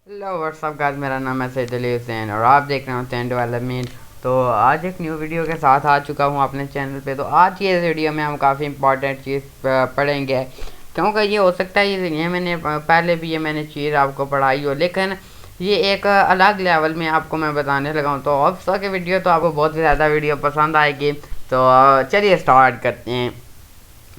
Hello what's up guys, मेरा नाम है सैयद अली हुसैन और आप देख रहे होते हैं डेवलपमेंट। तो आज एक न्यू वीडियो के साथ आ चुका हूँ अपने चैनल पे। तो आज की इस वीडियो में हम काफ़ी इंपॉर्टेंट चीज़ पढ़ेंगे, क्योंकि ये हो सकता है ये मैंने पहले भी ये मैंने चीज़ आपको पढ़ाई हो, लेकिन ये एक अलग लेवल में आपको मैं बताने लगा हूँ। तो अब की वीडियो तो आपको बहुत ज़्यादा वीडियो पसंद आएगी। तो चलिए स्टार्ट करते हैं।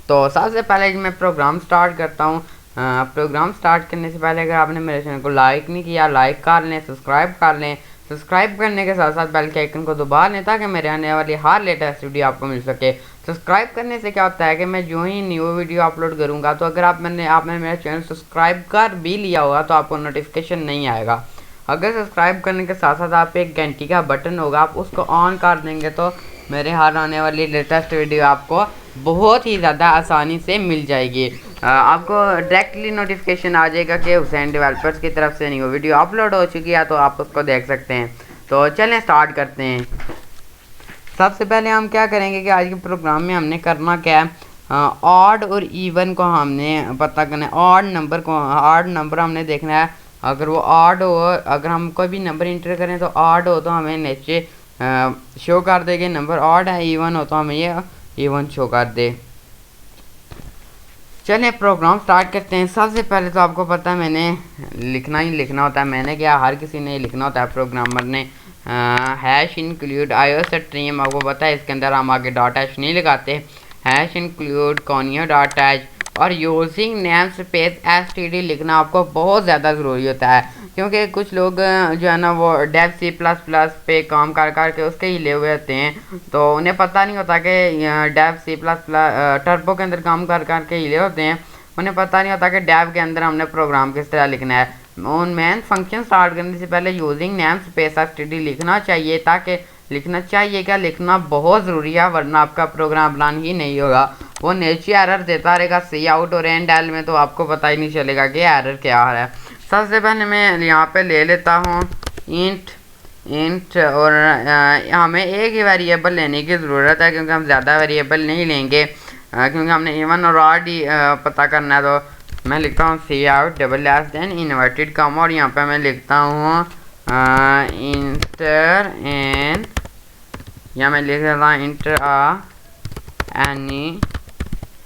तो सबसे पहले मैं प्रोग्राम स्टार्ट करता हूँ। प्रोग्राम स्टार्ट करने से पहले अगर आपने मेरे चैनल को लाइक नहीं किया, लाइक कर लें, सब्सक्राइब कर लें। सब्सक्राइब करने के साथ साथ बेल के आइकन को दबा लें ताकि मेरे आने वाली हर लेटेस्ट वीडियो आपको मिल सके। सब्सक्राइब करने से क्या होता है कि मैं जो ही न्यू वीडियो अपलोड करूँगा, तो अगर आपने मेरा चैनल सब्सक्राइब कर भी लिया होगा तो आपको नोटिफिकेशन नहीं आएगा। अगर सब्सक्राइब करने के साथ साथ आप एक घंटी का बटन होगा, आप उसको ऑन कर देंगे तो मेरे हर आने वाली लेटेस्ट वीडियो आपको बहुत ही ज़्यादा आसानी से मिल जाएगी। आपको डायरेक्टली नोटिफिकेशन आ जाएगा कि हुसैन डेवलपर्स की तरफ से न्यू वीडियो अपलोड हो चुकी है, तो आप उसको देख सकते हैं। तो चलें स्टार्ट करते हैं। सबसे पहले हम क्या करेंगे कि आज के प्रोग्राम में हमने करना क्या है, ऑड और इवन को हमने पता करना है। ऑड नंबर हमने देखना है। अगर वो ऑड हो, अगर हम कोई भी नंबर इंटर करें तो ऑड हो तो हमें नीचे शो कर देगा नंबर ऑड है। इवन हो तो हमें ये इवन शो कर दे। चलिए प्रोग्राम स्टार्ट करते हैं। सबसे पहले तो आपको पता है मैंने लिखना होता है। मैंने क्या, हर किसी ने लिखना होता है प्रोग्रामर ने। हैश इंक्लूड आईओ स्ट्रीम, आपको पता है इसके अंदर हम आगे डॉट हैश नहीं लगाते। Hash include conio dot hash और यूजिंग नेम स्पेस एसटीडी लिखना आपको बहुत ज़्यादा ज़रूरी होता है, क्योंकि कुछ लोग जो है ना वो डेव सी प्लस प्लस पे काम कर के उसके ही ले हुए होते हैं। तो उन्हें पता नहीं होता कि Dev C plus plus turbo के अंदर काम कर के ही ले होते हैं। उन्हें पता नहीं होता कि डेव के अंदर हमने प्रोग्राम किस तरह लिखना है। उन मेन फंक्शन स्टार्ट करने से पहले यूजिंग नेम स्पेस एसटीडी लिखना चाहिए, ताकि लिखना बहुत ज़रूरी है, वरना आपका प्रोग्राम रन ही नहीं होगा। वो नीचे एरर देता रहेगा सी आउट और एंड एल में, तो आपको पता ही नहीं चलेगा कि एरर क्या है। सबसे पहले मैं यहाँ पे ले लेता हूँ इंट और हमें एक ही वेरिएबल लेने की ज़रूरत है, क्योंकि हम ज़्यादा वेरिएबल नहीं लेंगे, क्योंकि हमने इवन और ऑड ही पता करना है। तो मैं लिखता हूँ C out double S then inverted comma और यहाँ पे मैं लिखता हूँ इंटर एन, या मैं लिख देता हूँ इंटर एनी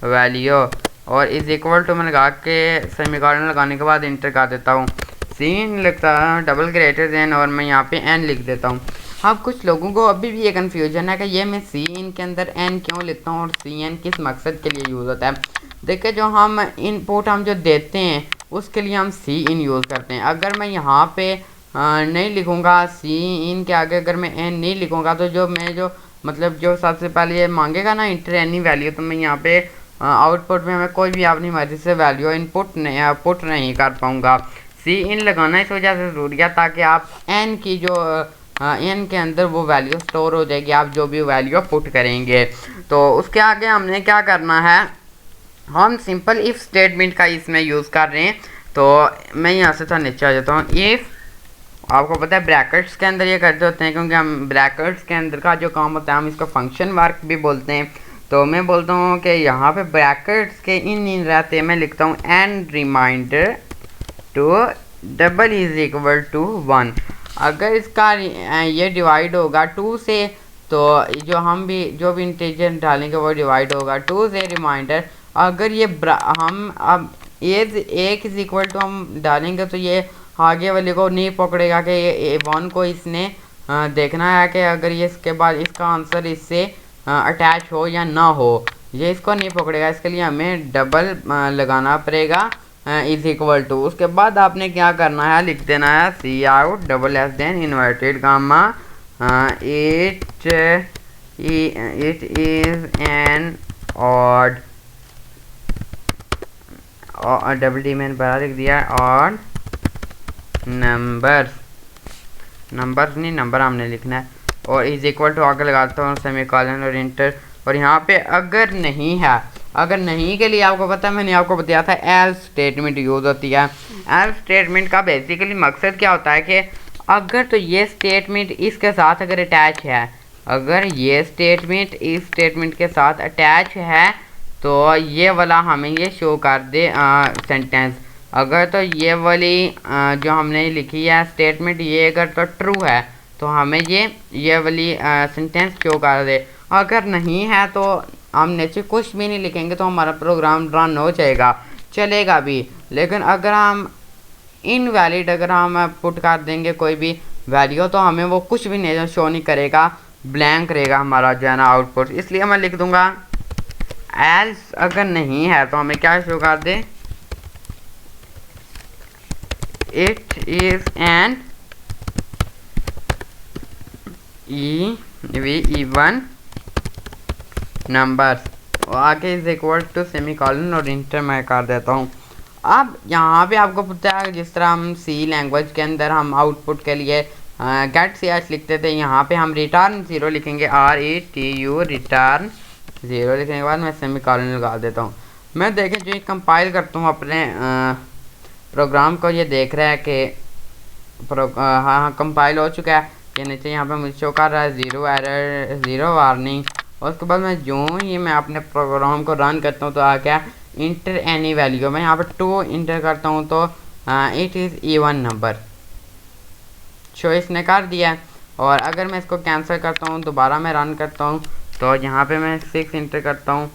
वैल्यू और इज इक्वल टू में लगा के सेमीकोलन लगाने के बाद इंटर कर देता हूँ। सीन लिखता हूँ डबल ग्रेटर देन और मैं यहाँ पे एन लिख देता हूँ। अब कुछ लोगों को अभी भी ये कन्फ्यूजन है कि ये मैं सी इन के अंदर एन क्यों लिखता हूँ और सी एन किस मकसद के लिए यूज़ होता है। देखिए, जो हम इनपुट हम जो देते हैं उसके लिए हम सी इन यूज़ करते हैं। अगर मैं यहाँ पे नहीं लिखूँगा सी इन के आगे, अगर मैं एन नहीं लिखूँगा, तो जो सबसे पहले ये मांगेगा ना इंटर एनी वैल्यू, तो मैं यहाँ पे आउटपुट में मैं कोई भी अपनी मर्जी से वैल्यू पुट नहीं कर पाऊँगा। सी इन लगाना इस वजह से ज़रूरी है ताकि आप एन की जो एन के अंदर वो वैल्यू स्टोर हो जाएगी, आप जो भी वैल्यू पुट करेंगे। तो उसके आगे हमने क्या करना है, हम सिंपल इफ़ स्टेटमेंट का इसमें यूज़ कर रहे हैं। तो मैं यहाँ से थोड़ा नीचे आ जाता हूँ। इफ़, आपको पता है ब्रैकेट्स के अंदर ये करते होते हैं, क्योंकि हम ब्रैकेट्स के अंदर का जो काम होता है हम इसको फंक्शन वर्क भी बोलते हैं। तो मैं बोलता हूँ कि यहाँ पे ब्रैकेट्स के इन रहते हैं, मैं लिखता हूँ and remainder to double is equal to 1। अगर इसका ये डिवाइड होगा 2 से, तो जो भी इंटीजर डालेंगे वो डिवाइड होगा 2 से। रिमाइंडर, अगर ये हम अब एज एक इज इक्वल टू हम डालेंगे तो ये आगे वाले को नहीं पकड़ेगा कि ये 1 को इसने देखना है कि अगर ये इसके बाद इसका आंसर इससे अटैच हो या ना हो, ये इसको नहीं पकड़ेगा। इसके लिए हमें डबल लगाना पड़ेगा इज इक्वल टू। उसके बाद आपने क्या करना है, लिख देना है C out double S then inverted comma it is an odd, और डबल डी मैंने बड़ा लिख दिया, ऑड नंबर नहीं नंबर हमने लिखना है। और इज इक्वल टू आगे लगाता हूँ सेमीकोलन और इंटर। और यहाँ पे अगर नहीं है, अगर नहीं के लिए आपको पता है मैंने आपको बताया था एल्स स्टेटमेंट यूज़ होती है। एल्स स्टेटमेंट का बेसिकली मकसद क्या होता है कि अगर तो ये स्टेटमेंट इसके साथ अगर अटैच है, अगर ये स्टेटमेंट इस स्टेटमेंट के साथ अटैच है, तो ये वाला हमें ये शो कर दे सेंटेंस। अगर तो ये वाली जो हमने लिखी है स्टेटमेंट, ये अगर तो ट्रू है तो हमें ये वाली सेंटेंस शो कर दे। अगर नहीं है तो हम नीचे कुछ भी नहीं लिखेंगे तो हमारा प्रोग्राम रन हो जाएगा, चलेगा भी। लेकिन अगर हम इनवैलिड अगर हम पुट कर देंगे कोई भी वैल्यू तो हमें वो कुछ भी नहीं शो नहीं करेगा, ब्लैंक रहेगा हमारा जो है ना आउटपुट। इसलिए मैं लिख दूंगा एल्स अगर नहीं है तो हमें क्या शो कर दे, it is an even number, आगे इज इक्वल टू सेमीकोलन और इंटर मैं कर देता हूँ। अब यहाँ पे आपको पता है जिस तरह हम सी लैंग्वेज के अंदर हम आउटपुट के लिए गेट सी एच लिखते थे, यहाँ पे हम रिटर्न ज़ीरो लिखेंगे, RETU रिटर्न ज़ीरो लिखने के बाद मैं सेमीकोलन लगा देता हूँ। मैं देखें जो ये कंपाइल करता हूँ अपने प्रोग्राम को, ये देख रहा है कि हाँ कंपाइल हो चुका है। ये नीचे यहाँ पे मुझे शो कर रहा है 0 एरर 0 वार्निंग। और उसके बाद मैं जो ही मैं अपने प्रोग्राम को रन करता हूँ तो आ गया इंटर एनी वैल्यू। मैं यहाँ पर 2 इंटर करता हूँ तो it is even number show इसने कर दिया। और अगर मैं इसको कैंसिल करता हूँ दोबारा मैं रन करता हूँ तो यहाँ पे मैं 6 इंटर करता हूँ।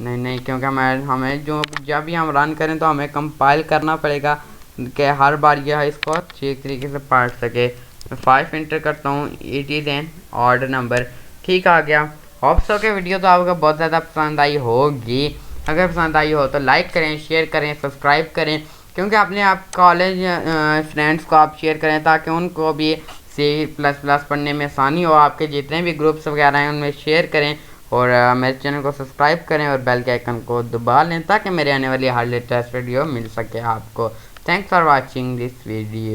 नहीं क्योंकि हमें जो जब भी हम रन करें तो हमें कंपाइल करना पड़ेगा कि हर बार यह इसको ठीक तरीके से पढ़ सके। मैं 5 इंटर करता हूँ, it is an odd number. ठीक आ गया। होप सो के वीडियो तो आपको बहुत ज़्यादा पसंद आई होगी। अगर पसंद आई हो तो लाइक करें, शेयर करें, सब्सक्राइब करें, क्योंकि अपने आप कॉलेज फ्रेंड्स को आप शेयर करें ताकि उनको भी C++ पढ़ने में आसानी हो। आपके जितने भी ग्रुप्स वगैरह हैं उनमें शेयर करें और मेरे चैनल को सब्सक्राइब करें और बेल के आइकन को दबा लें ताकि मेरे आने वाली हर लेटेस्ट वीडियो मिल सके आपको। Thanks for watching this video.